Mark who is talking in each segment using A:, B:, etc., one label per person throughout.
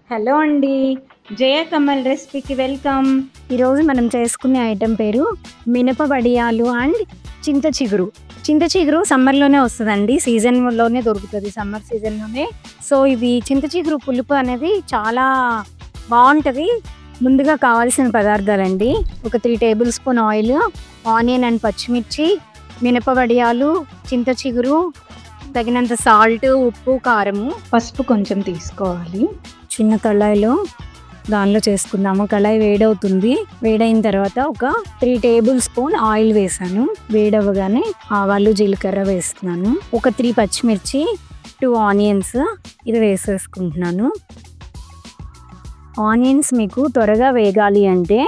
A: Hello అండి, జయ Kamal రెసిపీకి welcome. ఈరోజు మనం చేసుకునే ఐటెం పేరు మినప వడియాలు అండ్ చింత చిగురు. చింత చిగురు సమ్మర్లోనే వస్తుందండి, సీజన్లోనే దొరుకుతుంది, సమ్మర్ సీజన్లోనే. సో ఇది చింత చిగురు పులుపు అనేది చాలా బాగుంటుంది. ముందుగా కావాల్సిన పదార్థాలండి: ఒక 3 table spoon oil, onion and పచ్చిమిర్చి, మినప వడియాలు, చింత చిగురు, తగినంత సాల్ట్, ఉప్పు, కారము, పసుపు కొంచెం తీసుకోవాలి. చిన్న కళాయిలో దానిలో చేసుకుందాము. కళాయి వేడవుతుంది. వేడైన తర్వాత ఒక 3 టేబుల్ స్పూన్ ఆయిల్ వేసాను. వేడవగానే ఆవాలు, జీలకర్ర వేస్తున్నాను. ఒక 3 పచ్చిమిర్చి, 2 ఆనియన్స్ ఇది వేసేసుకుంటున్నాను. ఆనియన్స్ మీకు త్వరగా వేగాలి అంటే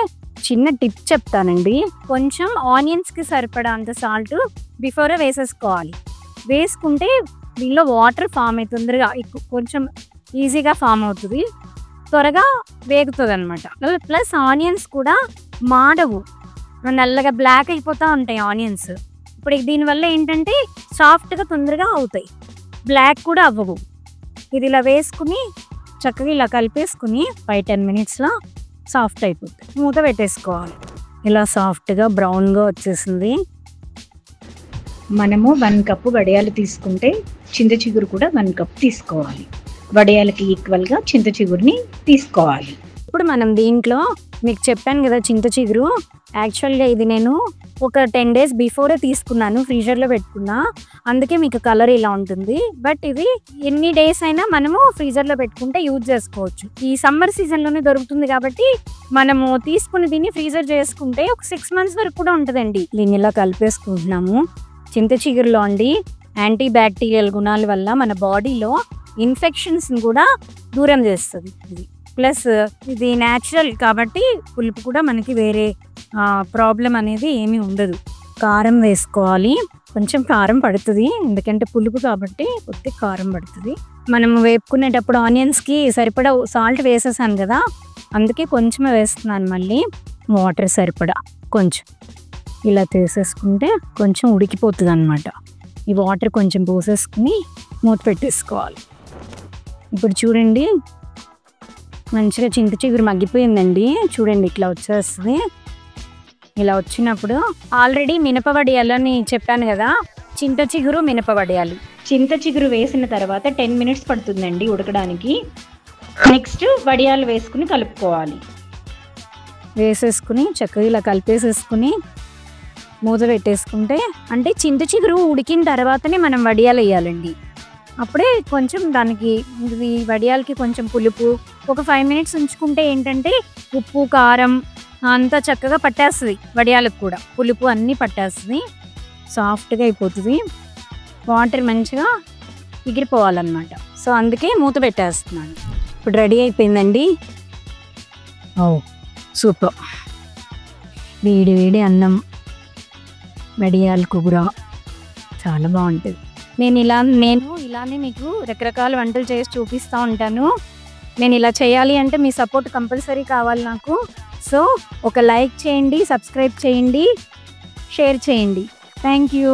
A: చిన్న టిప్ చెప్తానండి. కొంచెం ఆనియన్స్కి సరిపడా అంత సాల్ట్ బిఫోరే వేసేసుకోవాలి. వేసుకుంటే దీనిలో వాటర్ ఫామ్ అవుతుంది, తొందరగా కొంచెం ఈజీగా ఫామ్ అవుతుంది, త్వరగా వేగుతుంది అనమాట. ప్లస్ ఆనియన్స్ కూడా మాడవు, నల్లగా బ్లాక్ అయిపోతూ ఉంటాయి ఆనియన్స్. ఇప్పుడు దీనివల్ల ఏంటంటే సాఫ్ట్గా తొందరగా అవుతాయి, బ్లాక్ కూడా అవ్వవు. ఇది ఇలా వేసుకుని చక్కగా ఇలా కలిపేసుకుని 5-10 మినిట్స్లో సాఫ్ట్ అయిపోతుంది. మూత పెట్టేసుకోవాలి. ఇలా సాఫ్ట్గా బ్రౌన్గా వచ్చేసింది. మనము 1 కప్పు వడియాలు తీసుకుంటే చింత చిగురు కూడా 1 కప్ తీసుకోవాలి. వడియాలకి ఈక్వల్గా చింత చిగురుని తీసుకోవాలి. ఇప్పుడు మనం దీంట్లో మీకు చెప్పాను కదా, చింత చిగురు యాక్చువల్గా ఇది నేను ఒక 10 డేస్ బిఫోరే తీసుకున్నాను, ఫ్రీజర్లో పెట్టుకున్నా, అందుకే మీకు కలర్ ఇలా ఉంటుంది. బట్ ఇది ఎన్ని డేస్ అయినా మనము ఫ్రీజర్లో పెట్టుకుంటే యూజ్ చేసుకోవచ్చు. ఈ సమ్మర్ సీజన్లోనే దొరుకుతుంది కాబట్టి మనము తీసుకుని దీన్ని ఫ్రీజర్ చేసుకుంటే ఒక 6 మంత్స్ వరకు కూడా ఉంటుందండి. దీన్ని ఇలా కలిపేసుకుంటున్నాము. చింత చిగురులో అండి యాంటీ బ్యాక్టీరియల్ గుణాల వల్ల మన బాడీలో ఇన్ఫెక్షన్స్ని కూడా దూరం చేస్తుంది ఇది. ప్లస్ ఇది న్యాచురల్ కాబట్టి పులుపు కూడా మనకి వేరే ప్రాబ్లం అనేది ఏమీ ఉండదు. కారం వేసుకోవాలి. కొంచెం కారం పడుతుంది, ఎందుకంటే పులుపు కాబట్టి కొద్దిగా కారం పడుతుంది. మనం వేపుకునేటప్పుడు ఆనియన్స్కి సరిపడా సాల్ట్ వేసేసాను కదా, అందుకే కొంచెమే వేస్తున్నాను. మళ్ళీ వాటర్ సరిపడా కొంచెం ఇలా తీసేసుకుంటే కొంచెం ఉడికిపోతుంది అన్నమాట. ఈ వాటర్ కొంచెం పోసేసుకుని మూత పెట్టేసుకోవాలి. ఇప్పుడు చూడండి, మంచిగా చింత చిగురు మగ్గిపోయిందండి. చూడండి ఇట్లా వచ్చేస్తుంది. ఇలా వచ్చినప్పుడు ఆల్రెడీ మినప వడియాలని చెప్పాను కదా, చింత చిగురు, మినప వడియాలు. చింత చిగురు వేసిన తర్వాత 10 మినిట్స్ పడుతుందండి ఉడకడానికి. నెక్స్ట్ వడియాలు వేసుకుని కలుపుకోవాలి. వేసేసుకుని చక్కగా ఇలా కలిపేసేసుకుని మూత పెట్టేసుకుంటే, అంటే చింత చిగురు ఉడికిన తర్వాతనే మనం వడియాలు వేయాలండి. అప్పుడే కొంచెం దానికి ఇది వడియాలకి కొంచెం పులుపు. ఒక 5 మినిట్స్ ఉంచుకుంటే ఏంటంటే ఉప్పు, కారం అంతా చక్కగా పట్టేస్తుంది, వడియాలకు కూడా పులుపు అన్నీ పట్టేస్తుంది, సాఫ్ట్గా అయిపోతుంది. వాటర్ మంచిగా ఎగిరిపోవాలన్నమాట. సో అందుకే మూత పెట్టేస్తున్నాను. ఇప్పుడు రెడీ అయిపోయిందండి. సూపర్. వేడి వేడి అన్నం, వడియాల కూర చాలా బాగుంటుంది. నేను ఇలానే మీకు రకరకాల వంటలు చేసి చూపిస్తూ ఉంటాను. నేను ఇలా చేయాలి అంటే మీ సపోర్ట్ కంపల్సరీ కావాలి నాకు. సో ఒక లైక్ చేయండి, సబ్స్క్రైబ్ చేయండి, షేర్ చేయండి. Thank you.